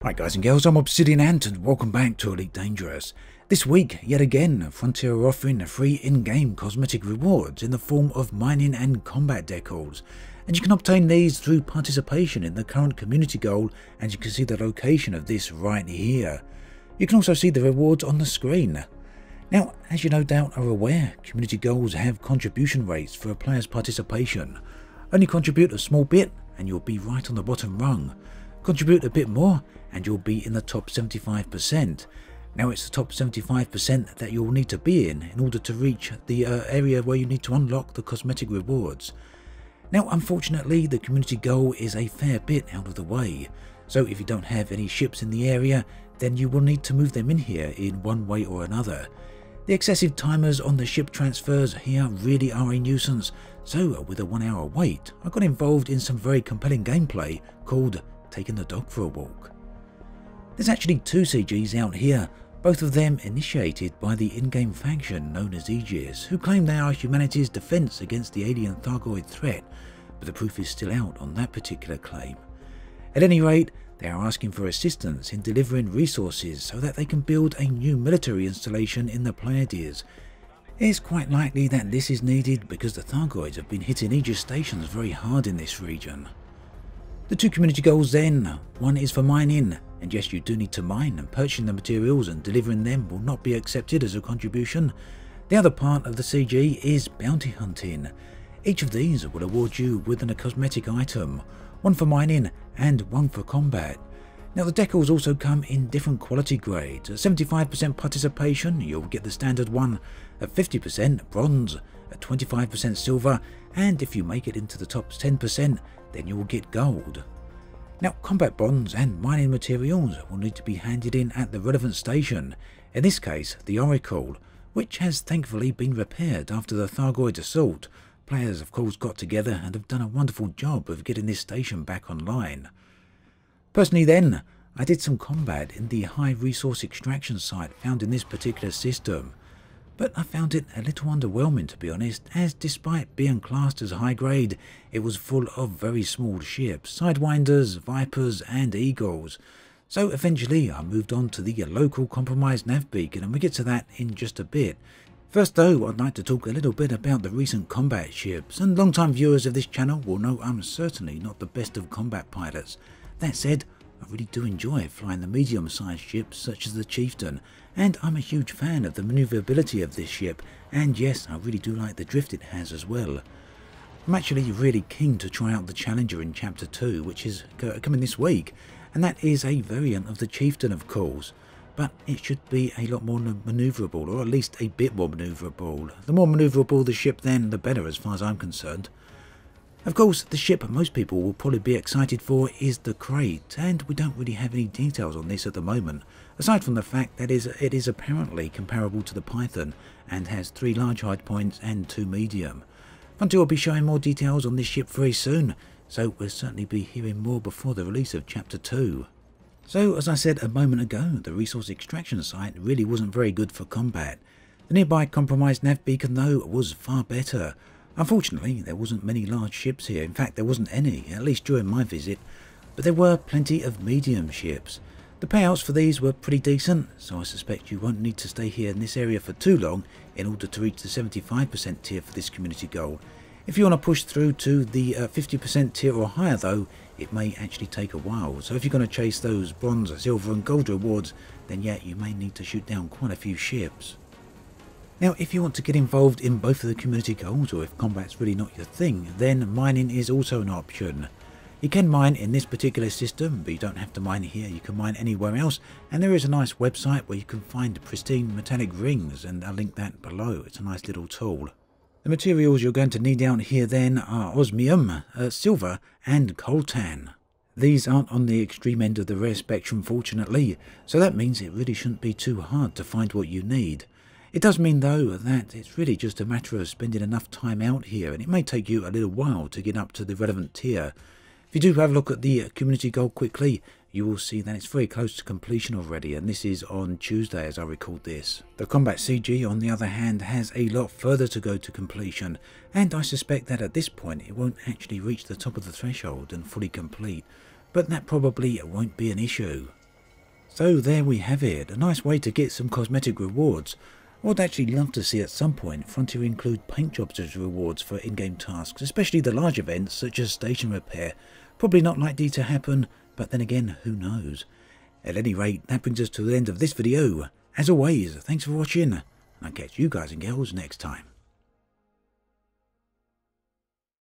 Hi guys and girls, I'm Obsidian Ant and welcome back to Elite Dangerous. This week, yet again, Frontier are offering free in-game cosmetic rewards in the form of mining and combat decals. And you can obtain these through participation in the current community goal, and you can see the location of this right here. You can also see the rewards on the screen. Now, as you no doubt are aware, community goals have contribution rates for a player's participation. Only contribute a small bit and you'll be right on the bottom rung. Contribute a bit more and you'll be in the top 75%. Now it's the top 75% that you'll need to be in order to reach the area where you need to unlock the cosmetic rewards. Now unfortunately the community goal is a fair bit out of the way, so if you don't have any ships in the area then you will need to move them in here in one way or another. The excessive timers on the ship transfers here really are a nuisance, so with a 1 hour wait I got involved in some very compelling gameplay called Taking the Dog for a Walk. There's actually two CGs out here, both of them initiated by the in-game faction known as Aegis, who claim they are humanity's defense against the alien Thargoid threat, but the proof is still out on that particular claim. At any rate, they are asking for assistance in delivering resources so that they can build a new military installation in the Pleiades. It's quite likely that this is needed because the Thargoids have been hitting Aegis stations very hard in this region. The two community goals then, one is for mining, and yes you do need to mine, and purchasing the materials and delivering them will not be accepted as a contribution. The other part of the CG is bounty hunting. Each of these will award you with a cosmetic item, one for mining and one for combat. Now the decals also come in different quality grades. At 75% participation you'll get the standard one, at 50% bronze, at 25% silver, and if you make it into the top 10% then you will get gold. Now combat bonds and mining materials will need to be handed in at the relevant station, in this case the Oracle, which has thankfully been repaired after the Thargoid assault. Players of course got together and have done a wonderful job of getting this station back online. Personally then, I did some combat in the high resource extraction site found in this particular system, but I found it a little underwhelming to be honest, as despite being classed as high grade, it was full of very small ships, Sidewinders, Vipers and Eagles. So eventually I moved on to the local compromised nav beacon, and we'll get to that in just a bit. First though, I'd like to talk a little bit about the recent combat ships, and long-time viewers of this channel will know I'm certainly not the best of combat pilots. That said, I really do enjoy flying the medium-sized ships such as the Chieftain, and I'm a huge fan of the manoeuvrability of this ship, and yes, I really do like the drift it has as well. I'm actually really keen to try out the Challenger in Chapter 2, which is coming this week, and that is a variant of the Chieftain of course, but it should be a lot more manoeuvrable, or at least a bit more manoeuvrable. The more manoeuvrable the ship then, the better as far as I'm concerned. Of course, the ship most people will probably be excited for is the Crate, and we don't really have any details on this at the moment, aside from the fact that it is apparently comparable to the Python and has 3 large hide points and 2 medium. Frontier will be showing more details on this ship very soon, so we'll certainly be hearing more before the release of Chapter 2. So, as I said a moment ago, the resource extraction site really wasn't very good for combat. The nearby compromised nav beacon though was far better. Unfortunately, there wasn't many large ships here, in fact there wasn't any, at least during my visit, but there were plenty of medium ships. The payouts for these were pretty decent, so I suspect you won't need to stay here in this area for too long in order to reach the 75% tier for this community goal. If you want to push through to the 50% tier or higher though, it may actually take a while, so if you're going to chase those bronze, silver and gold rewards, then yeah, you may need to shoot down quite a few ships. Now if you want to get involved in both of the community goals, or if combat's really not your thing, then mining is also an option. You can mine in this particular system, but you don't have to mine here, you can mine anywhere else, and there is a nice website where you can find pristine metallic rings, and I'll link that below. It's a nice little tool. The materials you're going to need down here then are osmium, silver and coltan. These aren't on the extreme end of the rare spectrum fortunately, so that means it really shouldn't be too hard to find what you need. It does mean though that it's really just a matter of spending enough time out here, and it may take you a little while to get up to the relevant tier. If you do have a look at the community goal quickly, you will see that it's very close to completion already, and this is on Tuesday as I record this. The combat CG on the other hand has a lot further to go to completion, and I suspect that at this point it won't actually reach the top of the threshold and fully complete, but that probably won't be an issue. So there we have it, a nice way to get some cosmetic rewards. I would actually love to see at some point Frontier include paint jobs as rewards for in-game tasks, especially the large events such as station repair. Probably not likely to happen, but then again, who knows. At any rate, that brings us to the end of this video. As always, thanks for watching, and I'll catch you guys and girls next time.